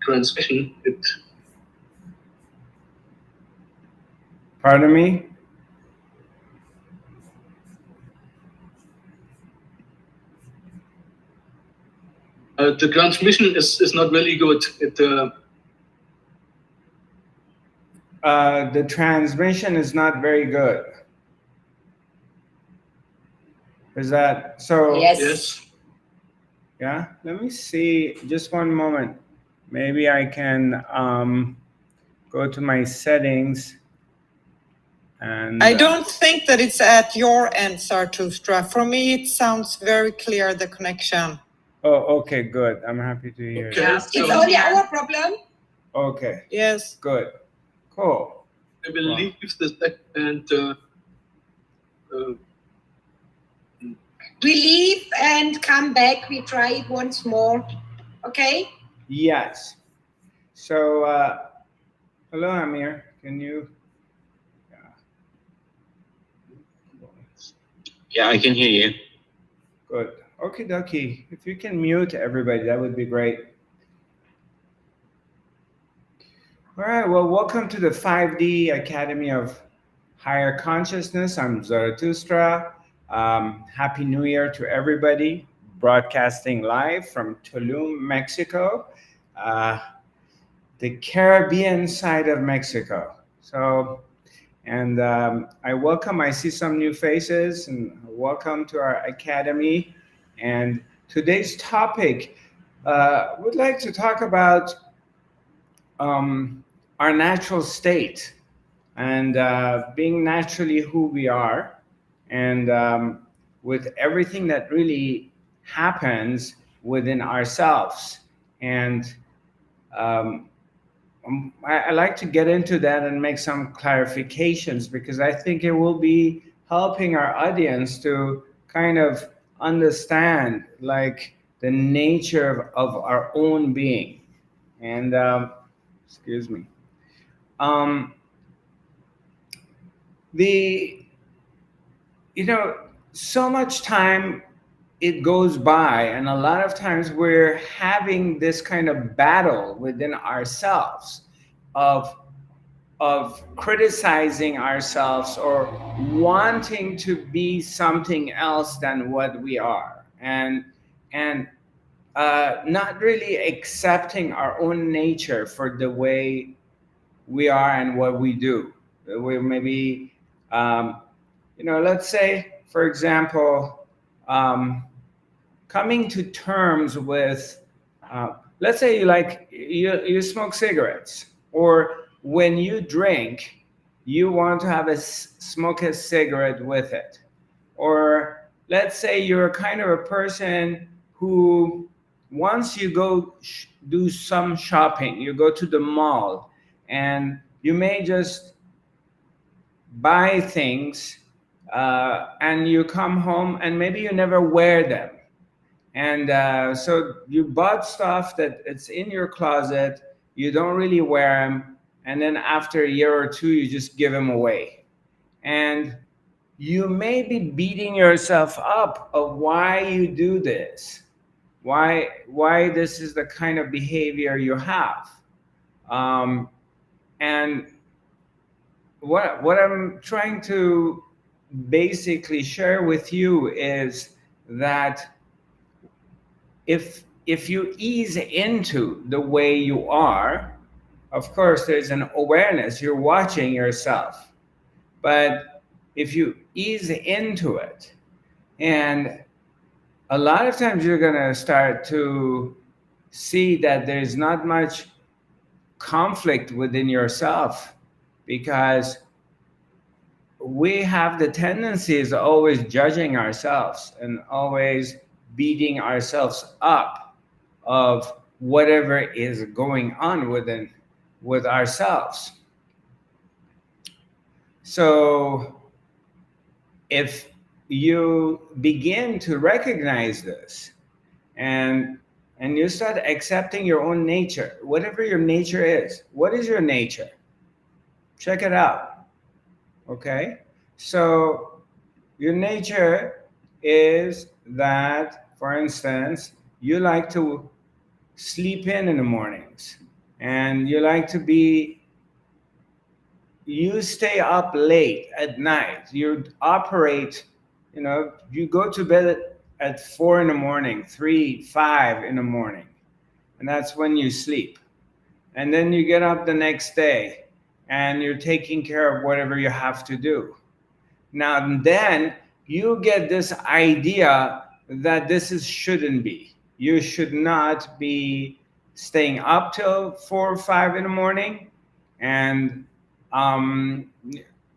transmission, Pardon me? the transmission is not really good. The transmission is not very good. Is that so? Yes. Yeah, let me see. Just one moment. Maybe I can go to my settings. And I don't think that it's at your end, Zarathustra. For me, it sounds very clear, the connection. Oh, okay, good. I'm happy to hear Okay, that. It's only our problem. Okay. Yes. Good. Cool. I will leave this and we leave and come back. We try it once more. Okay? Yes. So, hello, Amir. Can you? Yeah, I can hear you. Good. Okie dokie. If you can mute everybody, that would be great. All right. Well, welcome to the 5D Academy of Higher Consciousness. I'm Zarathustra. Happy New Year to everybody. Broadcasting live from Tulum, Mexico, the Caribbean side of Mexico. So, and I see some new faces, and welcome to our academy. And today's topic, we'd like to talk about our natural state and being naturally who we are, and with everything that really happens within ourselves. And I like to get into that and make some clarifications, because I think it will be helping our audience to kind of understand like the nature of our own being. And excuse me. So much time it goes by, and a lot of times we're having this kind of battle within ourselves of criticizing ourselves or wanting to be something else than what we are, and not really accepting our own nature for the way we are and what we do. We maybe let's say, for example, coming to terms with, let's say you smoke cigarettes, or when you drink, you want to have smoke a cigarette with it. Or let's say you're kind of a person who, once you go do some shopping, you go to the mall, and you may just buy things, and you come home and maybe you never wear them. And so you bought stuff that it's in your closet, you don't really wear them, and then after a year or two, you just give them away. And you may be beating yourself up of why you do this, why this is the kind of behavior you have. And what I'm trying to basically share with you is that if you ease into the way you are, of course there's an awareness, you're watching yourself. But if you ease into it, and a lot of times you're going to start to see that there's not much conflict within yourself, because we have the tendencies of always judging ourselves and always beating ourselves up of whatever is going on with ourselves. So if you begin to recognize this, and you start accepting your own nature, whatever your nature is. What is your nature? Check it out. Okay? So your nature is that, for instance, you like to sleep in the mornings. and you like to be, you stay up late at night, you operate, you know, you go to bed at 4 in the morning, 3, 5 in the morning, and that's when you sleep. And then you get up the next day and you're taking care of whatever you have to do. Now then you get this idea that this is shouldn't be. You should not be staying up till 4 or 5 in the morning, and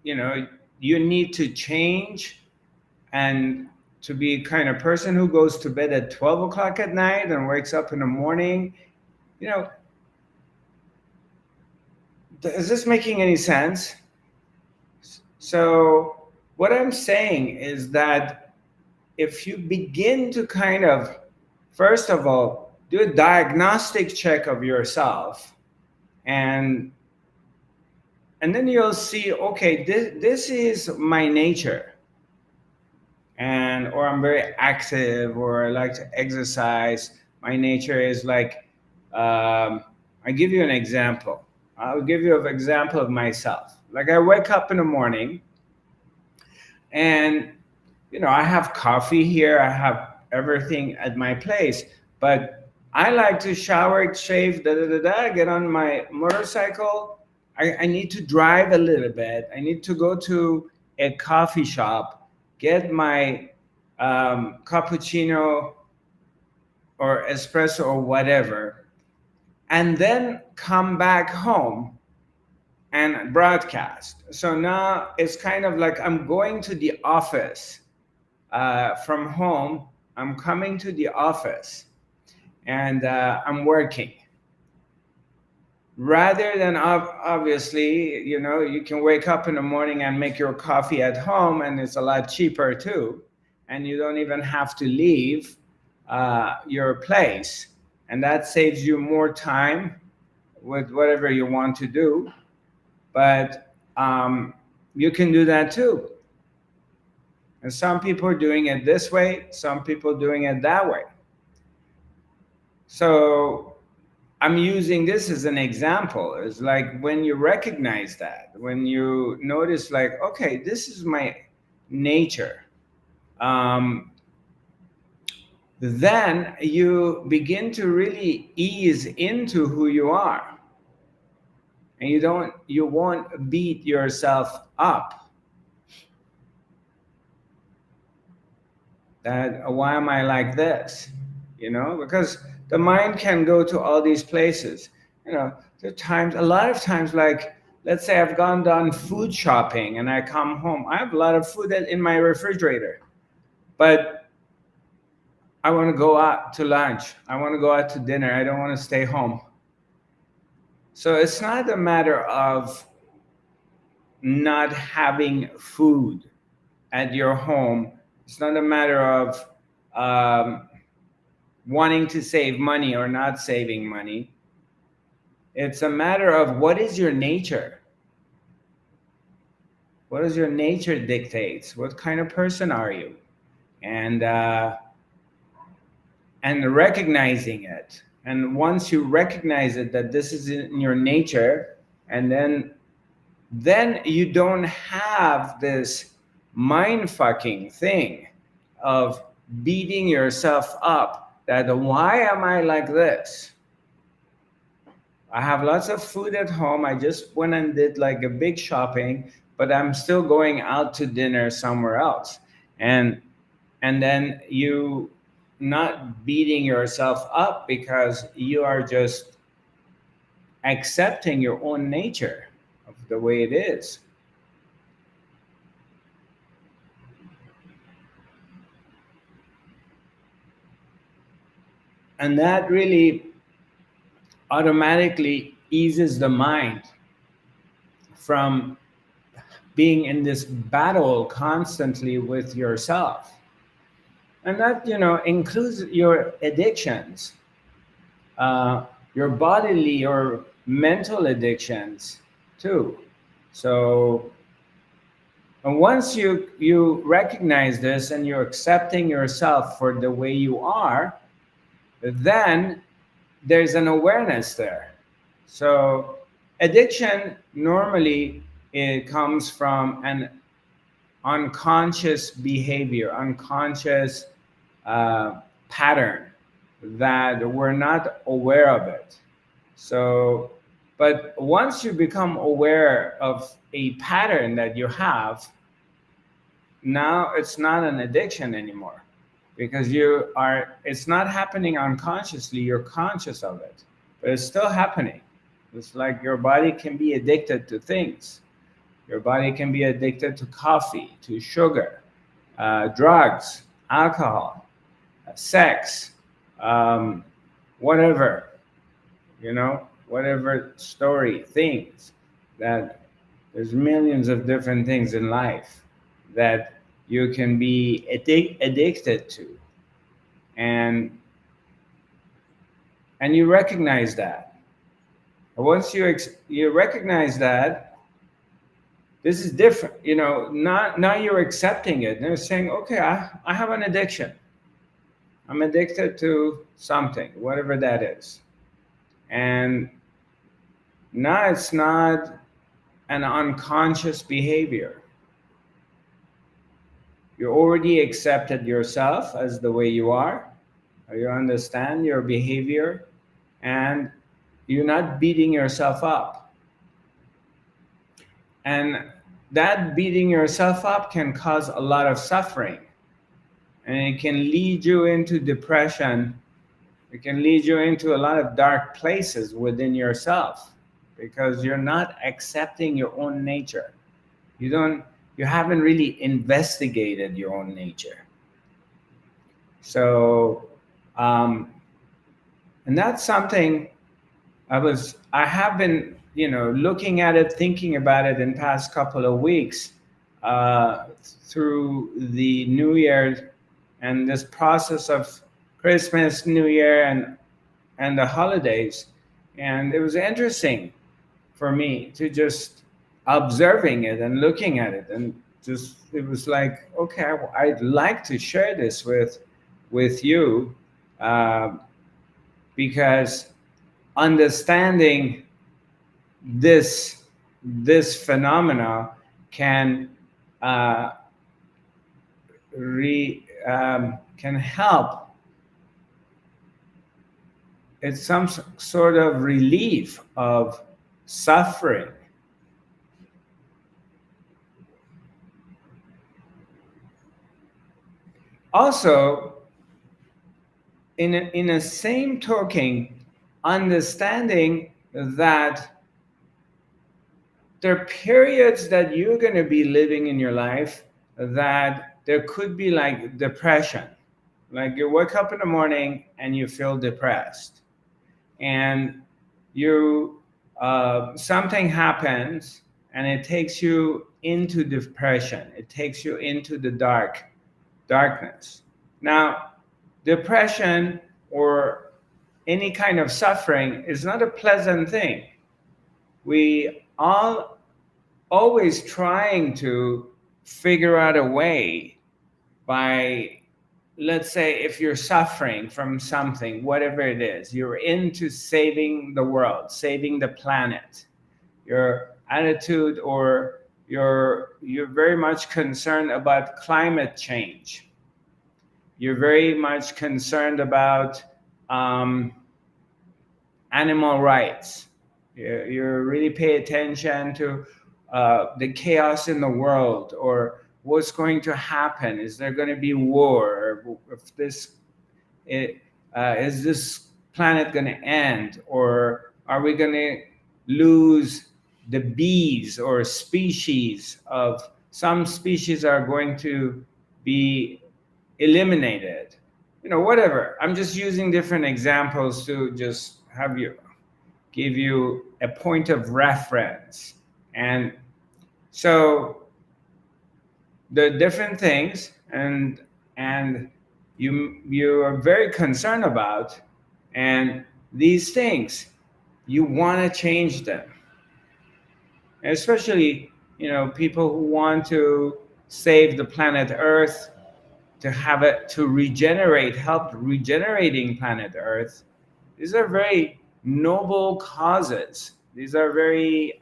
you know, you need to change and to be kind of person who goes to bed at 12 o'clock at night and wakes up in the morning. You know, is this making any sense? So what I'm saying is that if you begin to kind of, first of all, do a diagnostic check of yourself, and then you'll see, okay, this is my nature, and or I'm very active, or I like to exercise. My nature is like, I give you an example. I'll give you an example of myself. Like I wake up in the morning, and you know, I have coffee here, I have everything at my place, but I like to shower, shave, get on my motorcycle. I need to drive a little bit. I need to go to a coffee shop, get my cappuccino or espresso or whatever, and then come back home and broadcast. So now it's kind of like I'm going to the office from home. I'm coming to the office, and I'm working. Rather than obviously, you know, you can wake up in the morning and make your coffee at home, and it's a lot cheaper too, and you don't even have to leave your place, and that saves you more time with whatever you want to do. But you can do that too. And some people are doing it this way, some people are doing it that way. So I'm using this as an example. It's like when you recognize that, when you notice like, okay, this is my nature, then you begin to really ease into who you are. And you won't beat yourself up. That why am I like this? You know, because the mind can go to all these places. You know, there are times, a lot of times, like let's say I've done food shopping and I come home. I have a lot of food in my refrigerator, but I want to go out to lunch. I want to go out to dinner. I don't want to stay home. So it's not a matter of not having food at your home. It's not a matter of wanting to save money or not saving money. It's a matter of what is your nature. What does your nature dictates? What kind of person are you? And recognizing it. And once you recognize it, that this is in your nature, and then you don't have this mind fucking thing of beating yourself up that why am I like this? I have lots of food at home. I just went and did like a big shopping, but I'm still going out to dinner somewhere else. And then you not beating yourself up because you are just accepting your own nature of the way it is. And that really automatically eases the mind from being in this battle constantly with yourself. And that, you know, includes your addictions, your bodily or mental addictions too. So and once you recognize this and you're accepting yourself for the way you are, then there's an awareness there. So addiction normally it comes from an unconscious behavior, unconscious pattern that we're not aware of it. So, but once you become aware of a pattern that you have, now it's not an addiction anymore, because it's not happening unconsciously, you're conscious of it, but it's still happening. It's like your body can be addicted to things. Your body can be addicted to coffee, to sugar, drugs, alcohol, sex, whatever, whatever story, things that there's millions of different things in life that you can be addicted to, and you recognize that. Once you recognize that this is different, now you're accepting it and you're saying, okay, I have an addiction. I'm addicted to something, whatever that is. And now it's not an unconscious behavior. You already accepted yourself as the way you are, or you understand your behavior, and you're not beating yourself up. And that beating yourself up can cause a lot of suffering, and it can lead you into depression. It can lead you into a lot of dark places within yourself, because you're not accepting your own nature. You haven't really investigated your own nature. So, and that's something I have been, looking at it, thinking about it in past couple of weeks, through the New Year and this process of Christmas, New Year, and the holidays. And it was interesting for me to just observing it and looking at it, and just it was like, okay, I'd like to share this with you, because understanding this phenomena can can help. It's some sort of relief of suffering. Also, in a same token, understanding that there are periods that you're going to be living in your life that there could be like depression. Like you wake up in the morning and you feel depressed, and something happens and it takes you into depression. It takes you into the darkness. Now, depression or any kind of suffering is not a pleasant thing. We all always trying to figure out a way by, let's say, if you're suffering from something, whatever it is, you're into saving the world, saving the planet. Your attitude, or you're very much concerned about climate change. You're very much concerned about animal rights. You really pay attention to the chaos in the world, or what's going to happen. Is there going to be war? Is this planet going to end? Or are we going to lose the bees, or species of some species are going to be eliminated? Whatever. I'm just using different examples to just give you a point of reference. And so the different things and you are very concerned about, and these things you want to change them. And especially people who want to save the planet Earth, to have it to help regenerating planet Earth. These are very noble causes. These are very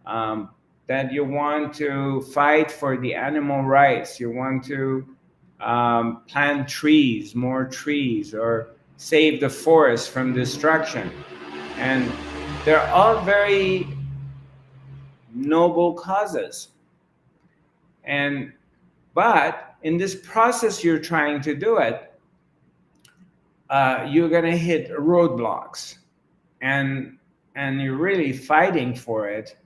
that you want to fight for the animal rights. You want to plant trees, more trees, or save the forest from destruction. And they're all very noble causes. But in this process you're trying to do it, you're gonna hit roadblocks, and you're really fighting for it,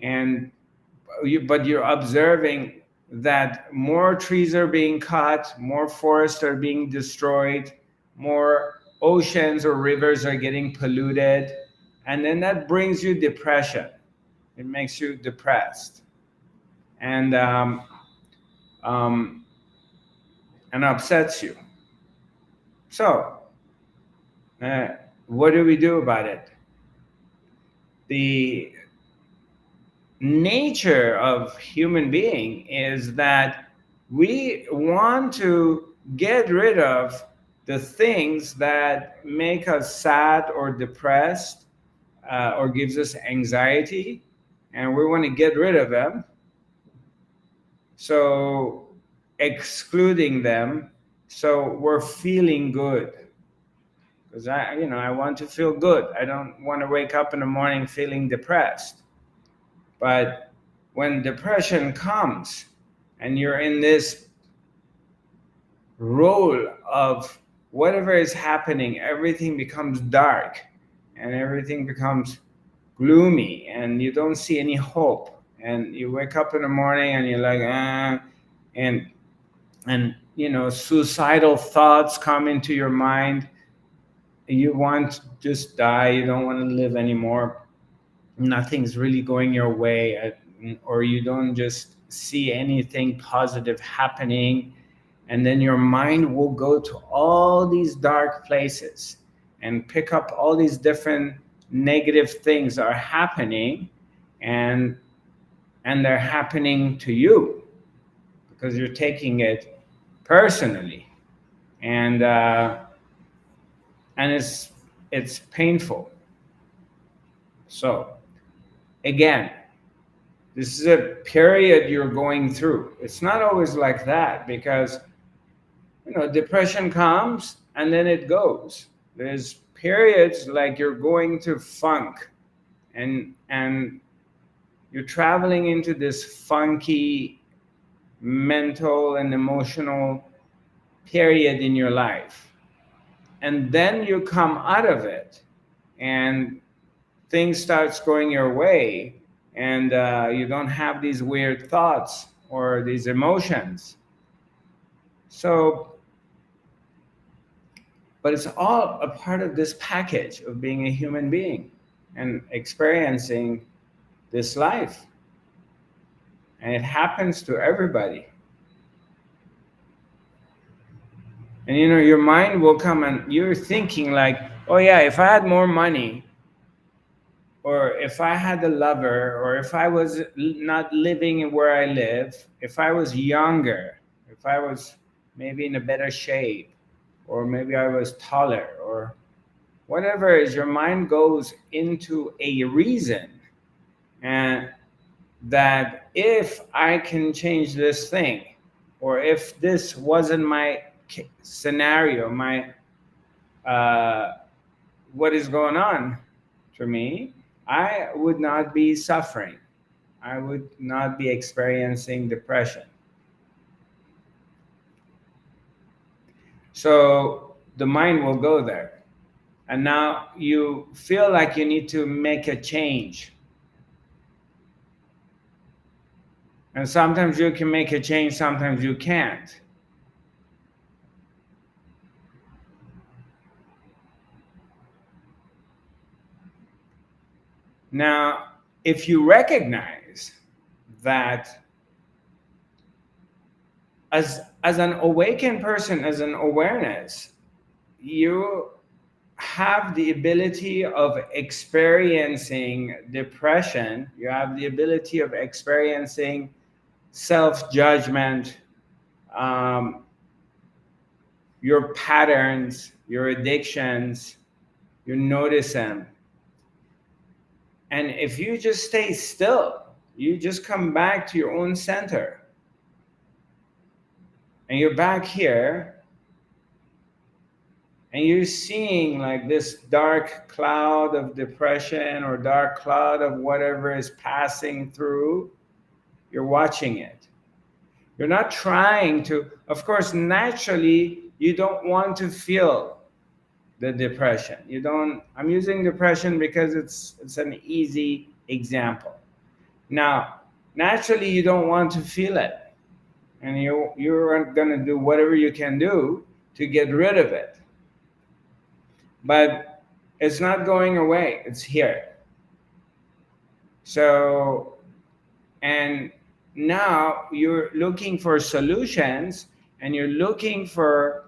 but you're observing that more trees are being cut, more forests are being destroyed, more oceans or rivers are getting polluted, and then that brings you depression. It makes you depressed, and upsets you. So, what do we do about it? The nature of human being is that we want to get rid of the things that make us sad or depressed, or gives us anxiety, and we want to get rid of them. So excluding them, so we're feeling good. Because I want to feel good. I don't want to wake up in the morning feeling depressed. But when depression comes and you're in this role of whatever is happening, everything becomes dark and everything becomes gloomy and you don't see any hope. And you wake up in the morning and you're like, and suicidal thoughts come into your mind. You want to just die. You don't want to live anymore. Nothing's really going your way, or you don't just see anything positive happening. And then your mind will go to all these dark places and pick up all these different negative things are happening, and they're happening to you because you're taking it personally. And it's painful. So again, this is a period you're going through. It's not always like that, because depression comes and then it goes. There's periods like you're going through funk, and you're traveling into this funky mental and emotional period in your life. And then you come out of it and things starts going your way, and you don't have these weird thoughts or these emotions. So, but it's all a part of this package of being a human being and experiencing this life. And it happens to everybody. And your mind will come and you're thinking like, oh yeah, if I had more money, or if I had a lover, or if I was not living where I live, if I was younger, if I was maybe in a better shape, or maybe I was taller, or whatever it is, your mind goes into a reason, and that if I can change this thing, or if this wasn't my scenario, my what is going on for me, I would not be suffering. I would not be experiencing depression. So the mind will go there. And now you feel like you need to make a change. And sometimes you can make a change, sometimes you can't. Now, if you recognize that as an awakened person, as an awareness, you have the ability of experiencing depression, you have the ability of experiencing self-judgment, your patterns, your addictions, You notice them. And if you just stay still, you just come back to your own center. And you're back here. And you're seeing like this dark cloud of depression or dark cloud of whatever is passing through. You're watching it. You're not trying to, of course, naturally, you don't want to feel the depression. You don't, I'm using depression because it's an easy example. Now, naturally, you don't want to feel it. And you're going to do whatever you can do to get rid of it. But it's not going away, it's here. So, and now you're looking for solutions, and you're looking for,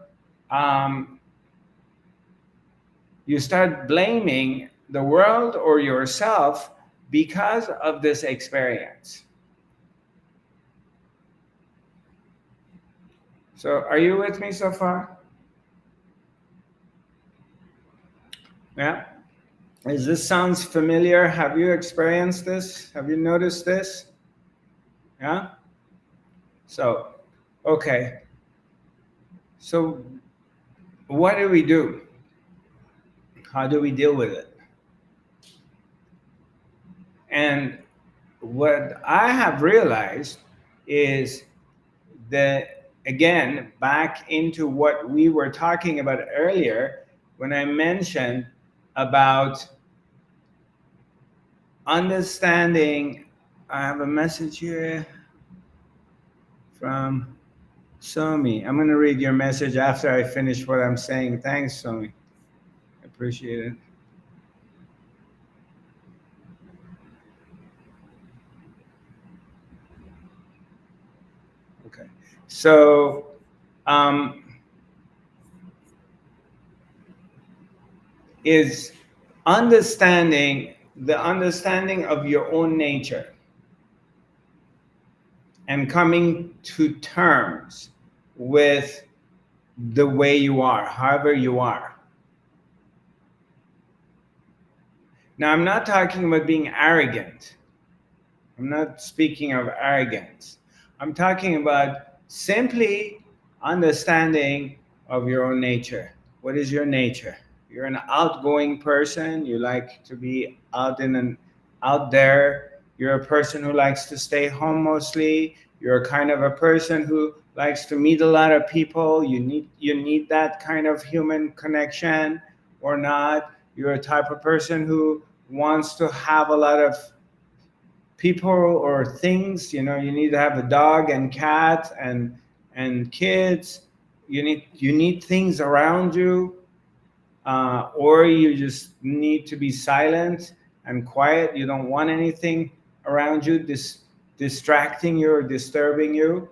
you start blaming the world or yourself because of this experience. So are you with me so far? Yeah? Is this sounds familiar? Have you experienced this? Have you noticed this? Yeah? So, okay. So what do we do? How do we deal with it? And what I have realized is that, again, back into what we were talking about earlier, when I mentioned about understanding. I have a message here from Somi. I'm going to read your message after I finish what I'm saying. Thanks, Somi. I appreciate it. Okay. So, is the understanding of your own nature and coming to terms with the way you are, however you are. Now, I'm not talking about being arrogant. I'm not speaking of arrogance. I'm talking about simply understanding of your own nature. What is your nature? You're an outgoing person. You like to be out there. You're a person who likes to stay home mostly. You're kind of a person who likes to meet a lot of people. You need that kind of human connection or not. You're a type of person who wants to have a lot of people or things. You need to have a dog and cat and kids. You need things around you, or you just need to be silent and quiet. You don't want anything around you distracting you or disturbing you.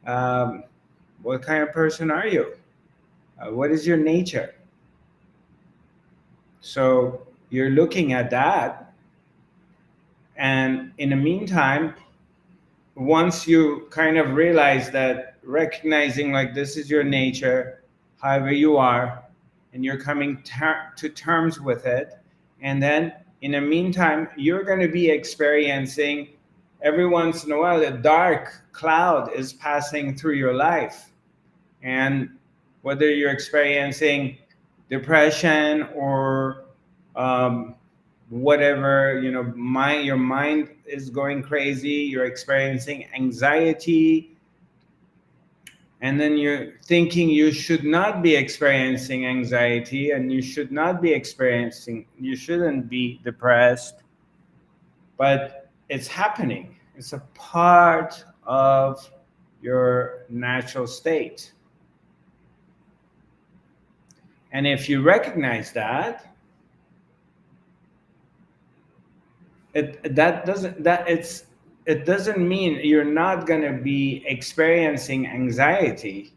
What kind of person are you? What is your nature? So you're looking at that, and in the meantime, once you kind of realize that, recognizing like this is your nature, however you are, and you're coming to terms with it, and then in the meantime, you're going to be experiencing every once in a while a dark cloud is passing through your life. And whether you're experiencing depression or whatever, your mind is going crazy, you're experiencing anxiety, and then you're thinking you should not be experiencing anxiety and you shouldn't be depressed, but it's happening. It's a part of your natural state. And if you recognize that, it doesn't mean you're not going to be experiencing anxiety,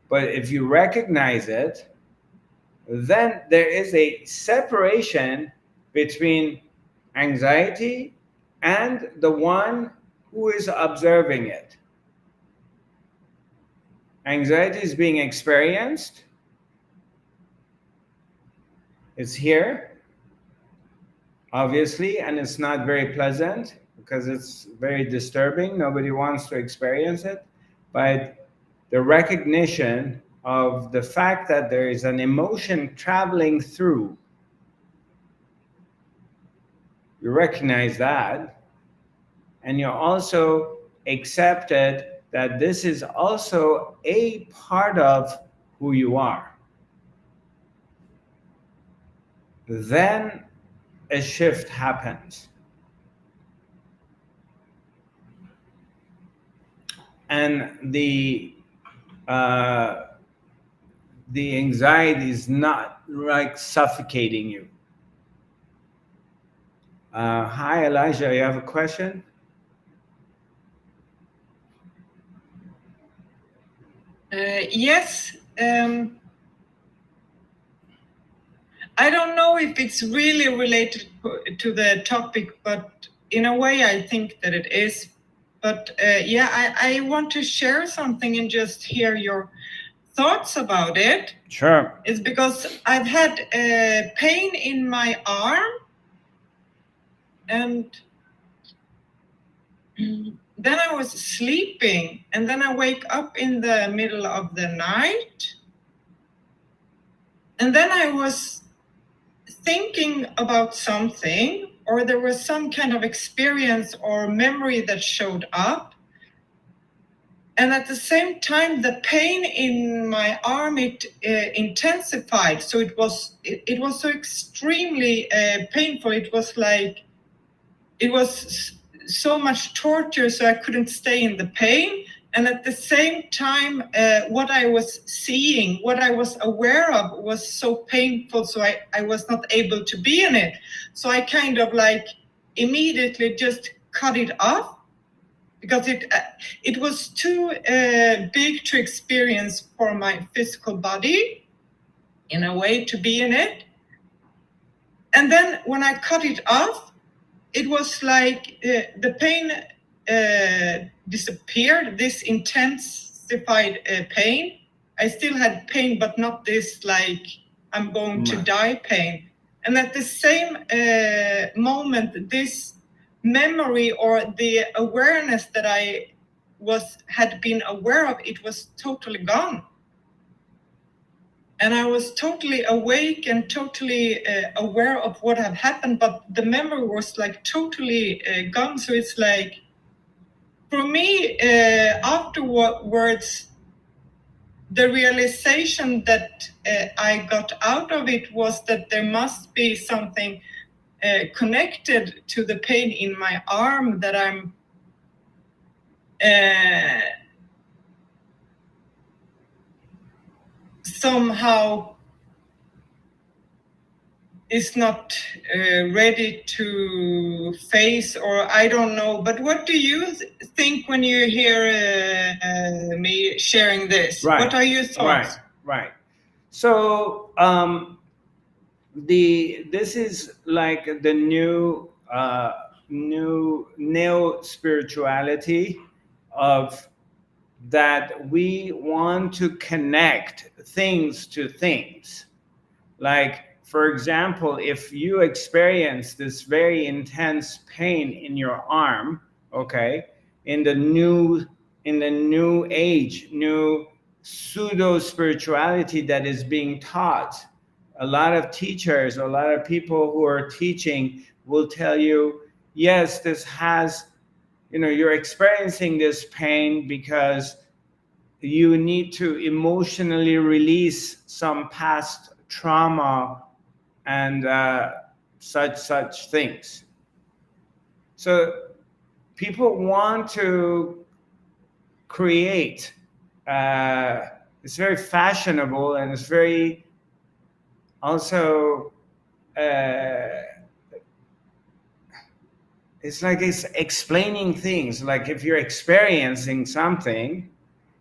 but if you recognize it, then there is a separation between anxiety and the one who is observing it. Anxiety is being experienced, It's here, obviously, and it's not very pleasant because it's very disturbing. Nobody wants to experience it. But the recognition of the fact that there is an emotion traveling through, you recognize that, and you also accepted that this is also a part of who you are. Then a shift happens. And the anxiety is not like suffocating you. Hi, Elijah, you have a question? Yes. I don't know if it's really related to the topic, but in a way I think that it is. But I want to share something and just hear your thoughts about it. Sure. It's because I've had pain in my arm, and then I was sleeping, and then I wake up in the middle of the night, and then I was thinking about something, or there was some kind of experience or memory that showed up. And at the same time, the pain in my arm, it intensified. So it was so extremely painful. It was like, it was so much torture, so I couldn't stay in the pain. And at the same time, what I was seeing, what I was aware of was so painful, so I was not able to be in it. So I kind of like immediately just cut it off, because it was too big to experience for my physical body, in a way, to be in it. And then when I cut it off, it was like the pain disappeared, this intensified pain. I still had pain, but not this like I'm going to die pain. And at the same moment, this memory or the awareness that I had been aware of, it was totally gone. And I was totally awake and totally aware of what had happened, but the memory was like totally gone. So it's like, for me, afterwards, the realization that I got out of it was that there must be something connected to the pain in my arm that I'm somehow is not ready to face, or I don't know. But what do you think when you hear me sharing this? Right. What are your thoughts? Right. So this is like the new neo spirituality of that we want to connect things to things. Like, for example, if you experience this very intense pain in your arm, okay, in the new age, new pseudo spirituality that is being taught, a lot of teachers, a lot of people who are teaching will tell you, yes, this has, you're experiencing this pain because you need to emotionally release some past trauma and such things. So people want to create, it's very fashionable, and it's very also it's like it's explaining things. Like if you're experiencing something,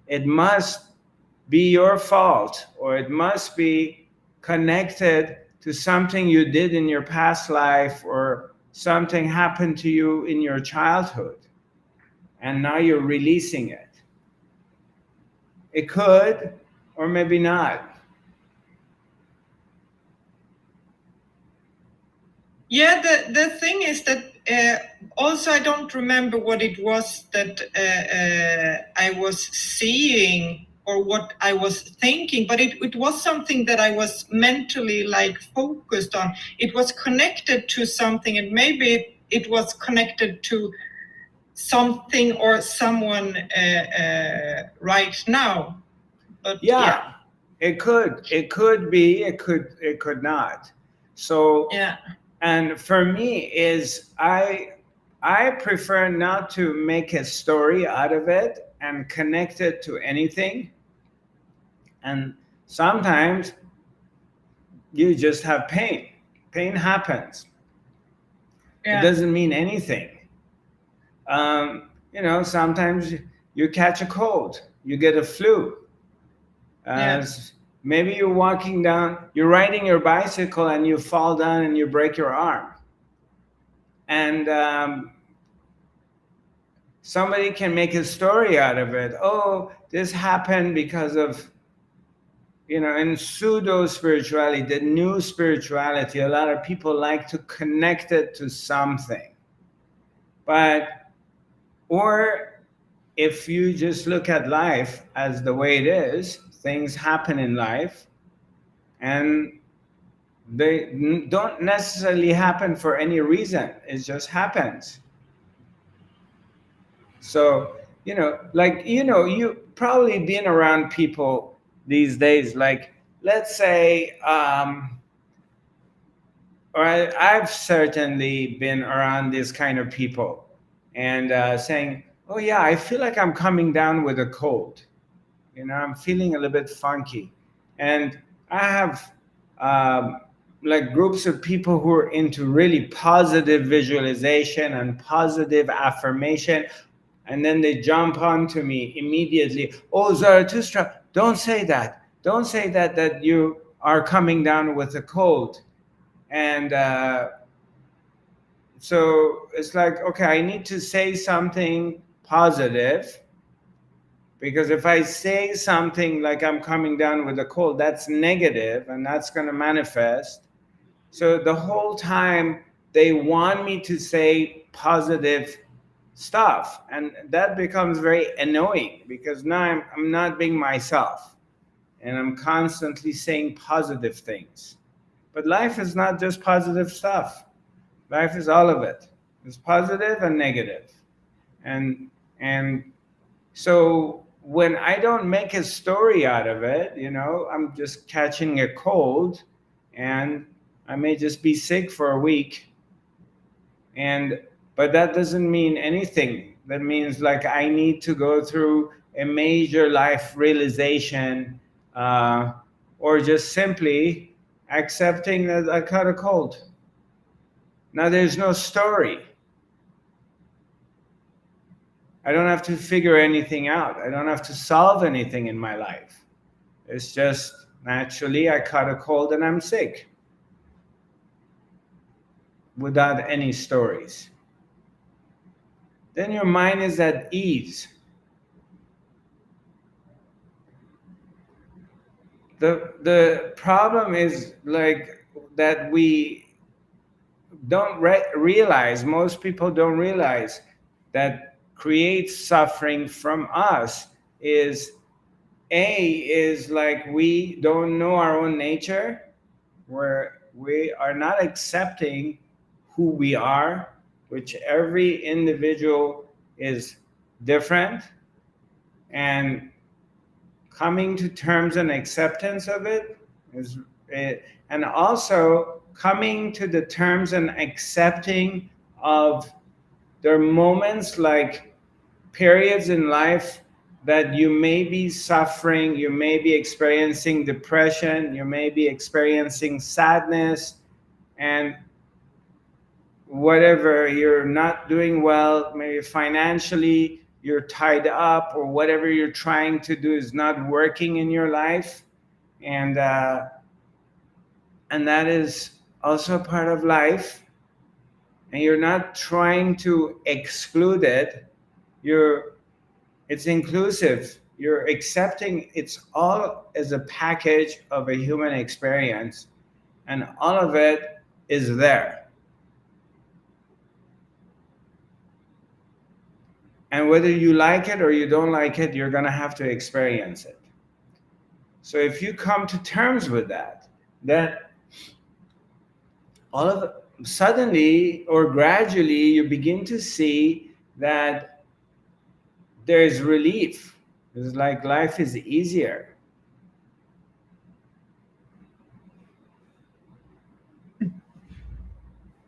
it must be your fault, or it must be connected to something you did in your past life, or something happened to you in your childhood, and now you're releasing it. It could, or maybe not. Yeah, the thing is that also I don't remember what it was that I was seeing or what I was thinking, but it was something that I was mentally like focused on. It was connected to something, and maybe it was connected to something or someone right now. But Yeah, it could be, it could not. So yeah, and for me is I prefer not to make a story out of it and connect it to anything. And sometimes you just have pain. Pain happens. It yeah, doesn't mean anything. Sometimes you catch a cold, you get a flu. yeah, Maybe you're walking down, you're riding your bicycle and you fall down and you break your arm. And somebody can make a story out of it. Oh, this happened because of, in pseudo spirituality, the new spirituality, a lot of people like to connect it to something. But, or if you just look at life as the way it is, things happen in life and they don't necessarily happen for any reason. It just happens. So, you've probably been around people these days, like, let's say, I've certainly been around this kind of people and saying, oh, yeah, I feel like I'm coming down with a cold. I'm feeling a little bit funky. And I have like groups of people who are into really positive visualization and positive affirmation. And then they jump onto me immediately. Oh, Zarathustra, don't say that. Don't say that you are coming down with a cold. And so it's like, okay, I need to say something positive, because if I say something like I'm coming down with a cold, that's negative and that's going to manifest. So the whole time they want me to say positive stuff, and that becomes very annoying because now I'm not being myself and I'm constantly saying positive things. But life is not just positive stuff. Life is all of it. It's positive and negative. And so when I don't make a story out of it, I'm just catching a cold and I may just be sick for a week. But that doesn't mean anything. That means like I need to go through a major life realization, or just simply accepting that I caught a cold. Now there's no story. I don't have to figure anything out. I don't have to solve anything in my life. It's just naturally I caught a cold and I'm sick without any stories. Then your mind is at ease. The problem is like that we don't realize, most people don't realize that creates suffering from us is like we don't know our own nature, where we are not accepting who we are, which every individual is different, and coming to terms and acceptance of it is and also coming to the terms and accepting of there are moments like periods in life that you may be suffering, you may be experiencing depression, you may be experiencing sadness, and whatever, you're not doing well, maybe financially you're tied up, or whatever you're trying to do is not working in your life, and that is also a part of life, and you're not trying to exclude it. It's inclusive. You're accepting it's all as a package of a human experience, and all of it is there. And whether you like it or you don't like it, you're going to have to experience it. So if you come to terms with that, that all of suddenly or gradually you begin to see that there is relief. It's like life is easier.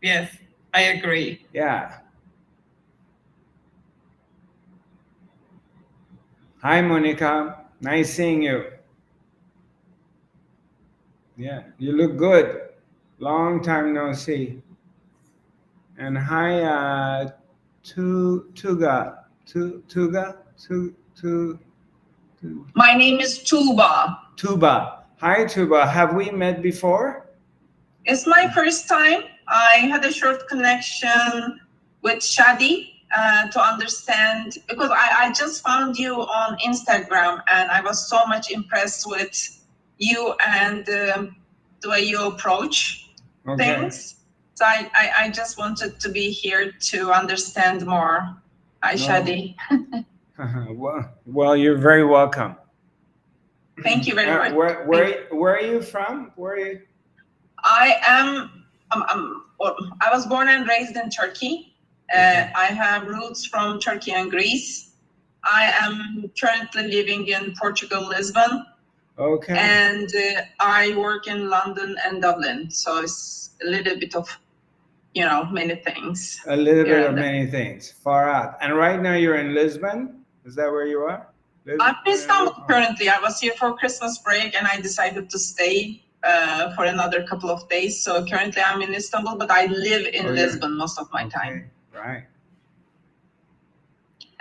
Yes, I agree. Yeah. Hi, Monica. Nice seeing you. Yeah, you look good. Long time no see. And hi, Tuga. My name is Tuba. Tuba. Hi, Tuba. Have we met before? It's my first time. I had a short connection with Shadi to understand, because I just found you on Instagram and I was so much impressed with you and the way you approach things. So I just wanted to be here to understand more. Hi, Shadi. Well, you're very welcome. Thank you very much. Where are you from? Where are you? I was born and raised in Turkey. I have roots from Turkey and Greece. I am currently living in Portugal, Lisbon. Okay. And I work in London and Dublin. So it's a little bit of, many things. A little bit of many things. Far out. And right now you're in Lisbon? Is that where you are? I'm in Istanbul currently. I was here for Christmas break and I decided to stay for another couple of days. So currently I'm in Istanbul, but I live in Lisbon most of my time. Right.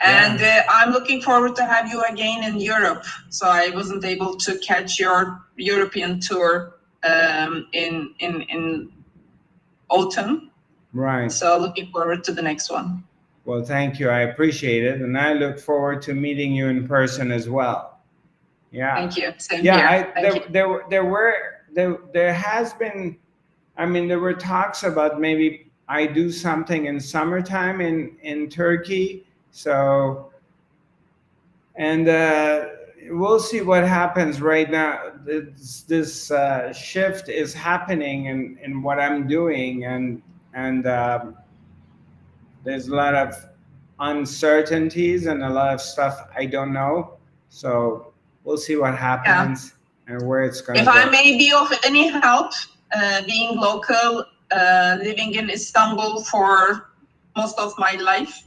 And I'm looking forward to have you again in Europe. So I wasn't able to catch your European tour in autumn. Right. So looking forward to the next one. Well, thank you. I appreciate it. And I look forward to meeting you in person as well. Yeah. Thank you. Same here. There has been, there were talks about maybe I do something in summertime in Turkey. So, and we'll see what happens right now. This shift is happening in what I'm doing, and there's a lot of uncertainties and a lot of stuff I don't know. So we'll see what happens and where it's going to go. If I may be of any help, being local, living in Istanbul for most of my life,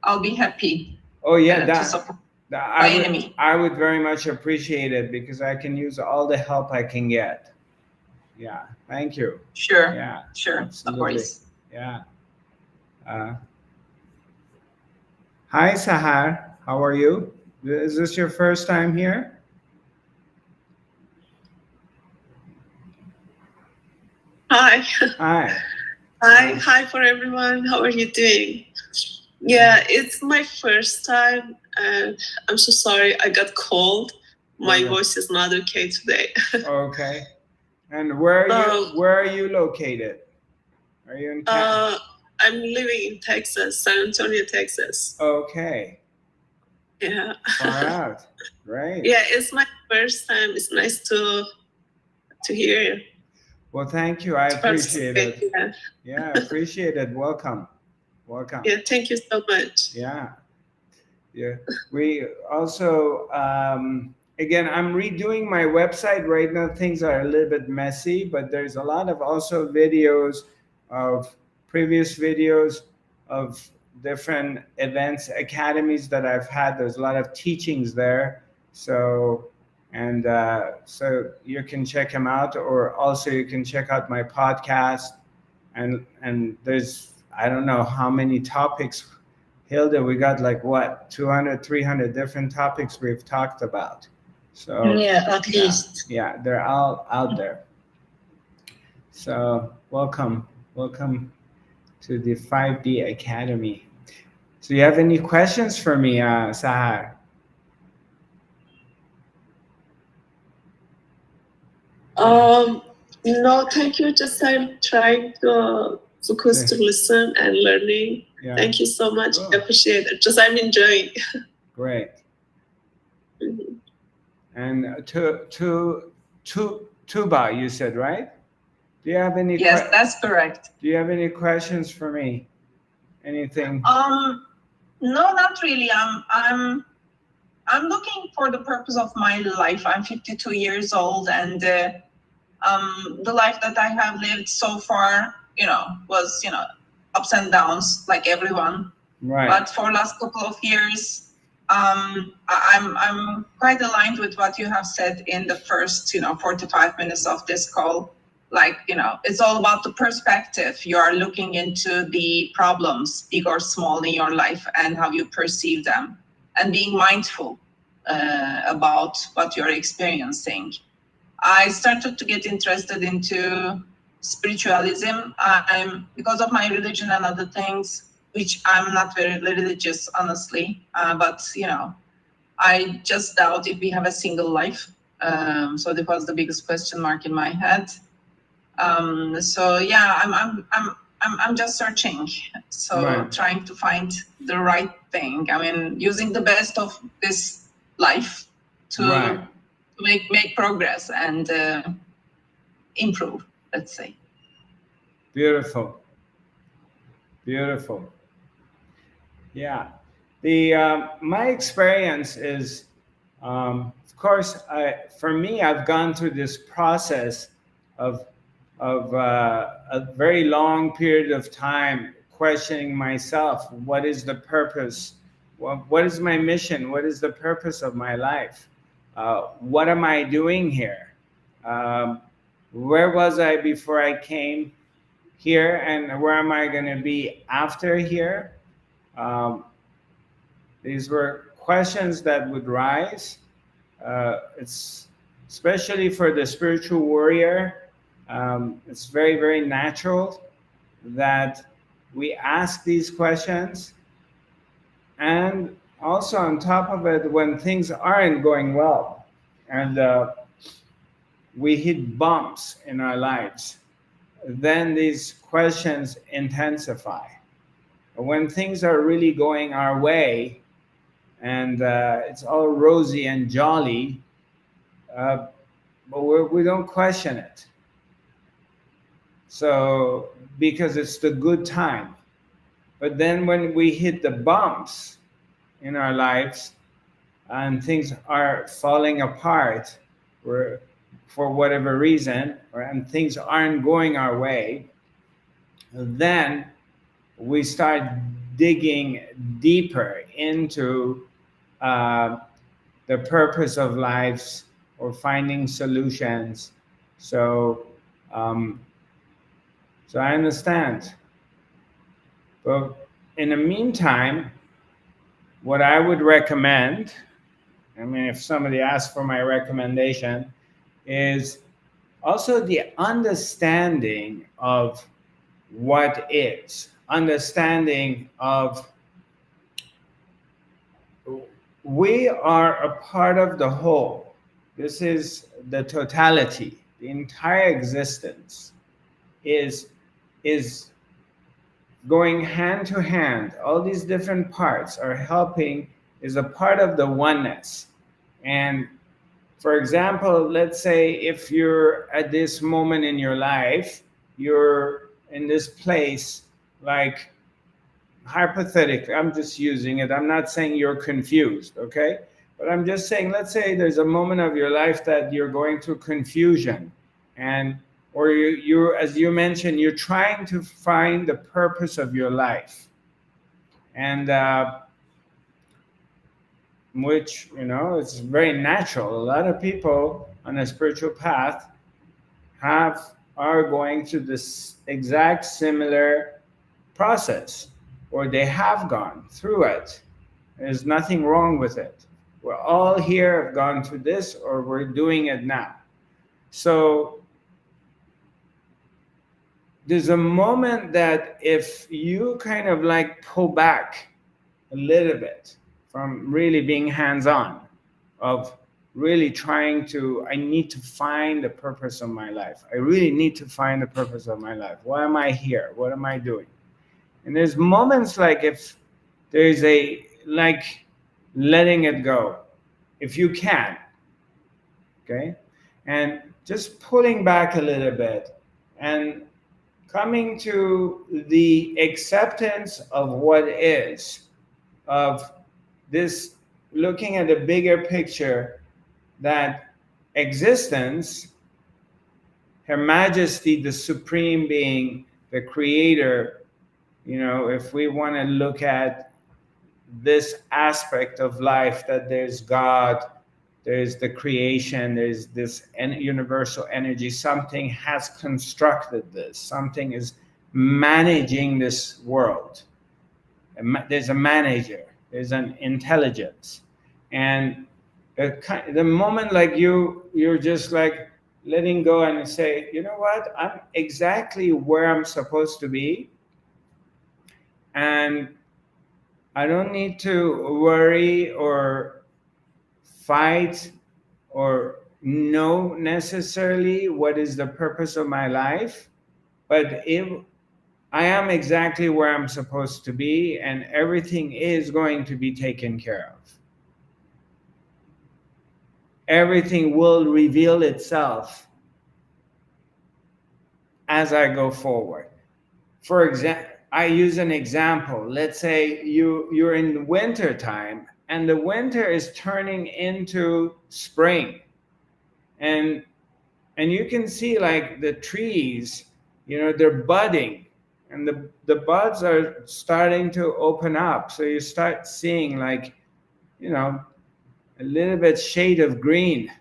I'll be happy. Oh yeah, to support I would very much appreciate it because I can use all the help I can get. Yeah, thank you. Sure. Yeah, sure. absolutely. Of course. Yeah. Hi, Sahar. How are you? Is this your first time here? Hi. Hi. Hi for everyone. How are you doing? Yeah, it's my first time and I'm so sorry I got cold. My voice is not okay today. Okay. And where are you located? Are you in Canada? I'm living in Texas, San Antonio, Texas. Okay. Yeah. Far out. Right. Yeah, it's my first time. It's nice to hear you. Well, thank you. I appreciate it. Yeah. Yeah, appreciate it. Welcome. Welcome. Yeah, thank you so much. Yeah. Yeah. We also, again, I'm redoing my website right now. Things are a little bit messy, but there's a lot of also videos of previous videos of different events, academies that I've had. There's a lot of teachings there. So, and so you can check them out, or also you can check out my podcast. And there's, I don't know how many topics, Hilda, we got like what, 200, 300 different topics we've talked about. So yeah, at least. Yeah, they're all out there. So welcome to the 5D Academy. So you have any questions for me, Sahar? No, thank you. Just I'm trying to focused to listen and learning. Yeah. Thank you so much. Cool. I appreciate it. Just I'm enjoying. Great. Mhm. And Tuba, you said, right? Do you have any? Yes, that's correct. Do you have any questions for me? Anything? No, not really. I'm looking for the purpose of my life. I'm 52 years old, and the life that I have lived so far, was ups and downs like everyone. Right. But for last couple of years, I'm quite aligned with what you have said in the first 45 minutes of this call. Like, it's all about the perspective. You are looking into the problems, big or small, in your life and how you perceive them, and being mindful about what you're experiencing. I started to get interested into spiritualism. Because of my religion and other things, which I'm not very religious, honestly, but I just doubt if we have a single life. So that was the biggest question mark in my head. So yeah, I'm just searching. So Right. trying to find the right thing. I mean, using the best of this life to Right. make progress and improve, let's say. Beautiful. Beautiful. Yeah. My experience is, of course, for me, I've gone through this process of a very long period of time questioning myself. What is the purpose? What is my mission? What is the purpose of my life? What am I doing here? Where was I before I came here, and where am I going to be after here? These were questions that would rise. It's especially for the spiritual warrior. It's very, very natural that we ask these questions. And also on top of it, when things aren't going well and we hit bumps in our lives, then these questions intensify. When things are really going our way and it's all rosy and jolly, but we don't question it. So, because it's the good time. But then when we hit the bumps in our lives and things are falling apart for whatever reason, and things aren't going our way, then we start digging deeper into the purpose of lives or finding solutions. So I understand. But in the meantime, what I would recommend, I mean, if somebody asks for my recommendation, is also the understanding of what is, understanding of we are a part of the whole. This is the totality. The entire existence is going hand to hand. All these different parts are helping, is a part of the oneness. And for example, let's say if you're at this moment in your life, you're in this place, like hypothetically, I'm just using it, I'm not saying you're confused, okay? But I'm just saying, let's say there's a moment of your life that you're going through confusion, and or you as you mentioned, you're trying to find the purpose of your life, and which, it's very natural. A lot of people on a spiritual path are going through this exact similar process, or they have gone through it. There's nothing wrong with it. We're all here, have gone through this, or we're doing it now. So there's a moment that if you kind of like pull back a little bit from really being hands-on, of really trying to, I need to find the purpose of my life. I really need to find the purpose of my life. Why am I here? What am I doing? And there's moments like if there's a, like letting it go, if you can, okay? And just pulling back a little bit and coming to the acceptance of what is, of this, looking at the bigger picture, that existence, Her Majesty, the Supreme Being, the Creator, you know, if we want to look at this aspect of life, that there's God, there's the creation, there's this universal energy, something has constructed this, something is managing this world. There's a manager, there's an intelligence. And the moment like you're just like letting go and say, you know what, I'm exactly where I'm supposed to be. And I don't need to worry or fight or know necessarily what is the purpose of my life. But if I am exactly where I'm supposed to be, and everything is going to be taken care of. Everything will reveal itself as I go forward. For example, I use an example. Let's say you're in winter time, and the winter is turning into spring, and you can see like the trees, you know, they're budding, and the buds are starting to open up. So you start seeing like, you know, a little bit shade of green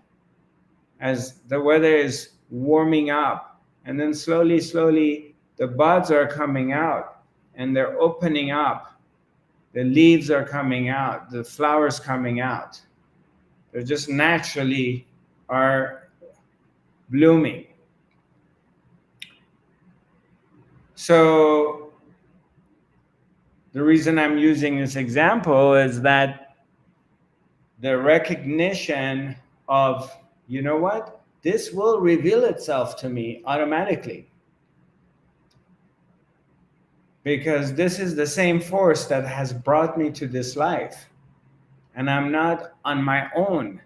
as the weather is warming up, and then slowly the buds are coming out and they're opening up, the leaves are coming out, the flowers coming out, they just naturally are blooming. So the reason I'm using this example is that the recognition of, you know what, this will reveal itself to me automatically, because this is the same force that has brought me to this life, and I'm not on my own,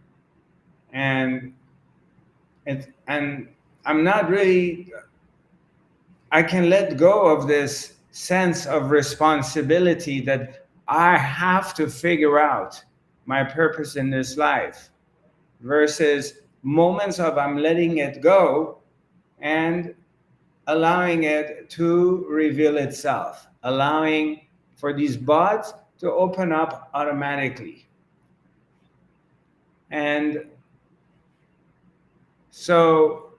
and I'm not really, I can let go of this sense of responsibility that I have to figure out my purpose in this life, versus moments of I'm letting it go and allowing it to reveal itself, allowing for these buds to open up automatically. And so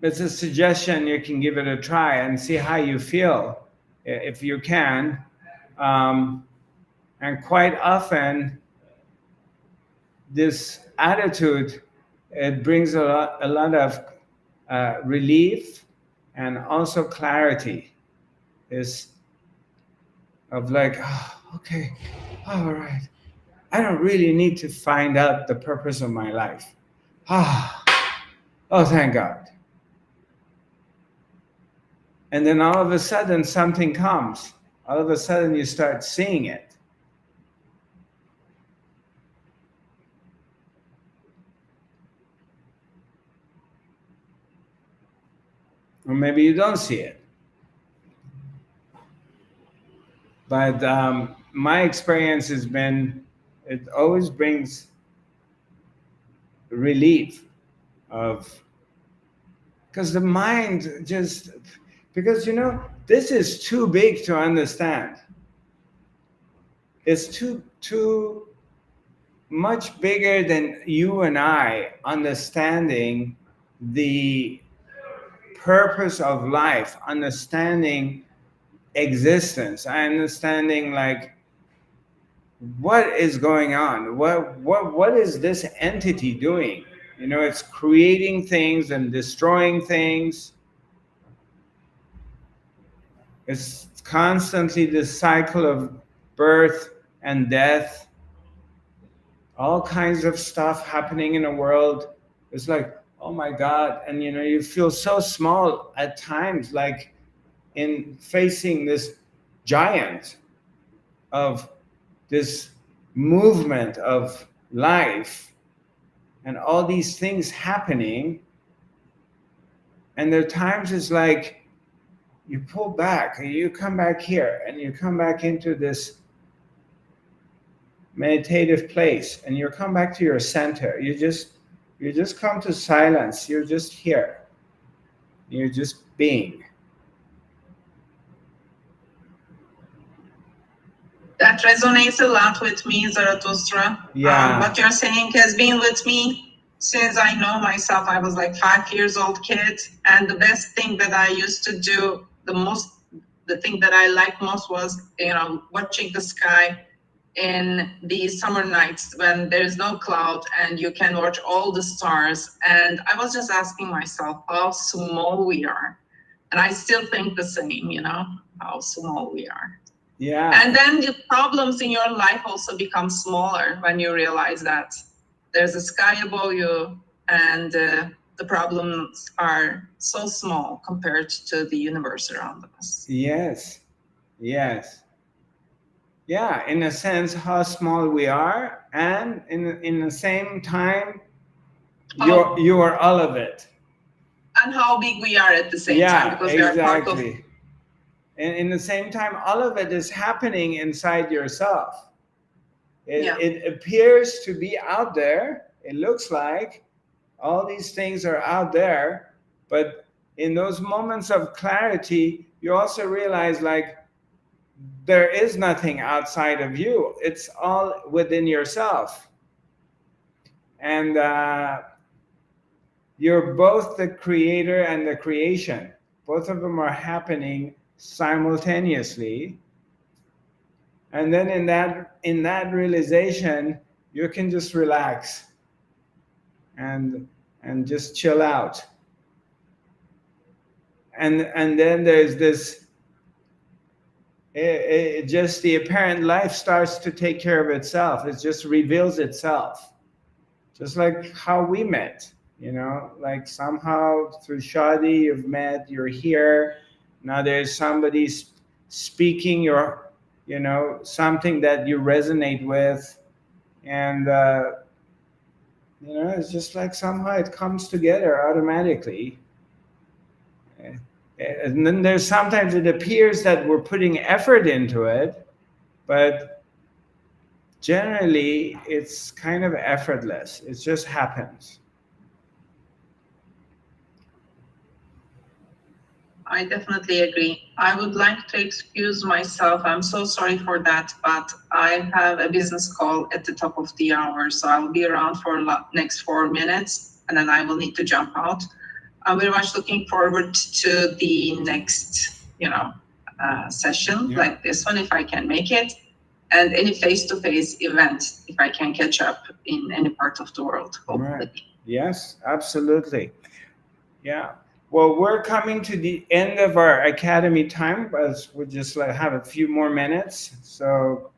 it's a suggestion. You can give it a try and see how you feel, if you can. And quite often, this attitude, it brings a lot of relief and also clarity. Is of like, oh, okay, all right, I don't really need to find out the purpose of my life. Oh, thank God. And then all of a sudden something comes. All of a sudden you start seeing it. Or maybe you don't see it. But my experience has been, it always brings relief of, because the mind just, because you know, this is too big to understand. It's too much bigger than you and I understanding the purpose of life, understanding existence, understanding like what is going on, what is this entity doing? You know, it's creating things and destroying things. It's constantly this cycle of birth and death, all kinds of stuff happening in the world. It's like, oh my God. And you feel so small at times, like in facing this giant of this movement of life and all these things happening. And there are times it's like you pull back and you come back here and you come back into this meditative place and you come back to your center. You just come to silence. You're just here. You're just being. That resonates a lot with me, Zarathustra. Yeah. What you're saying has been with me since I know myself. I was like 5 years old kid, and the best thing that I used to do, the thing that I liked most was, watching the sky in the summer nights when there's no cloud and you can watch all the stars. And I was just asking myself how small we are. And I still think the same, how small we are. Yeah. And then the problems in your life also become smaller when you realize that there's a sky above you and the problems are so small compared to the universe around us. Yes. Yes. Yeah, in a sense, how small we are, and in the same time, you are all of it. And how big we are at the same time, because we are part of. And in the same time, all of it is happening inside yourself. It appears to be out there. It looks like all these things are out there, but in those moments of clarity, you also realize like there is nothing outside of you. It's all within yourself. And you're both the creator and the creation. Both of them are happening simultaneously. And then in that realization, you can just relax and just chill out. And then there's this, just the apparent life starts to take care of itself. It just reveals itself. Just like how we met, like somehow through Shadi you've met, you're here. Now there's somebody speaking your, something that you resonate with. And, it's just like somehow it comes together automatically. And then there's sometimes it appears that we're putting effort into it, but generally it's kind of effortless. It just happens. I definitely agree. I would like to excuse myself. I'm so sorry for that, but I have a business call at the top of the hour, so I'll be around for next 4 minutes, and then I will need to jump out. I'm very much looking forward to the next, session like this one, if I can make it, and any face-to-face event, if I can catch up in any part of the world, hopefully. Right. Yes, absolutely. Yeah. Well, we're coming to the end of our academy time, but we'll just have a few more minutes. So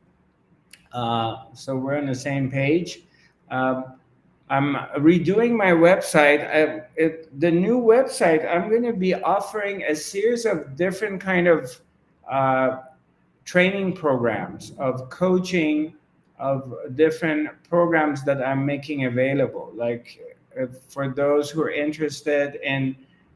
we're on the same page. I'm redoing my website. The new website, I'm going to be offering a series of different kind of training programs, of coaching, of different programs that I'm making available. Like for those who are interested in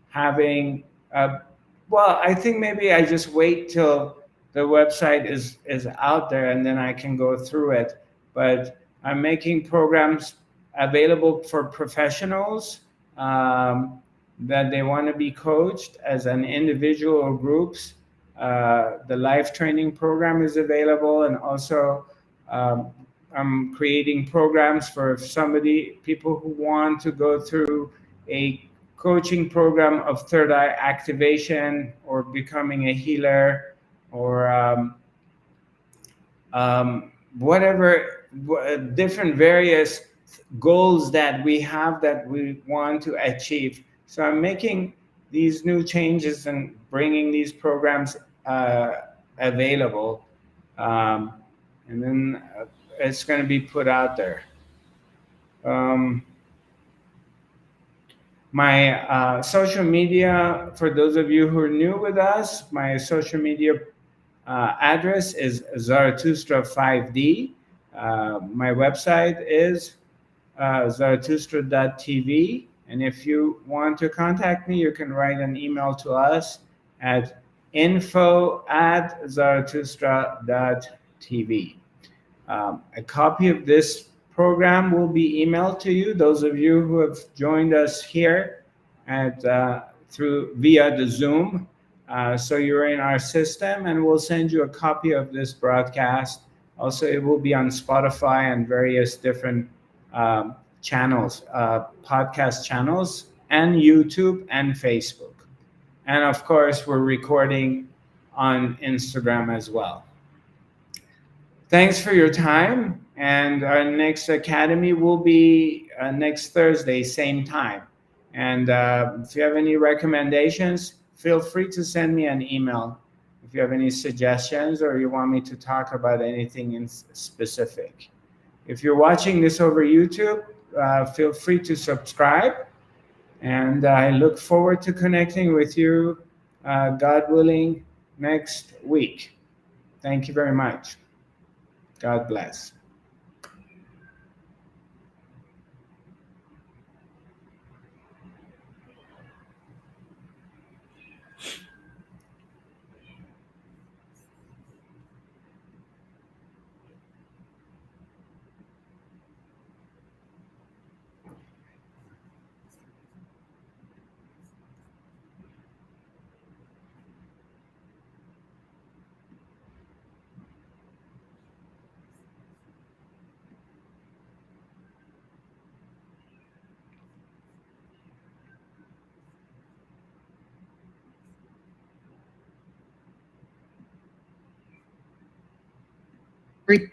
having, I think maybe I just wait till the website is out there and then I can go through it. But I'm making programs available for professionals that they want to be coached as an individual or groups. The life training program is available, and also I'm creating programs for people who want to go through a coaching program of third eye activation or becoming a healer or whatever different various goals that we have that we want to achieve. So I'm making these new changes and bringing these programs available, and then it's going to be put out there. My social media, for those of you who are new with us, my social media address is Zarathustra 5D. My website is zarathustra.tv. And if you want to contact me, you can write an email to us at info@zarathustra.tv. A copy of this program will be emailed to you, those of you who have joined us here through via the Zoom. So you're in our system, and we'll send you a copy of this broadcast. Also, it will be on Spotify and various different channels, podcast channels, and YouTube and Facebook. And of course, we're recording on Instagram as well. Thanks for your time. And our next academy will be next Thursday, same time. And if you have any recommendations, feel free to send me an email. If you have any suggestions or you want me to talk about anything in specific. If you're watching this over YouTube, feel free to subscribe. And I look forward to connecting with you, God willing, next week. Thank you very much. God bless. Re-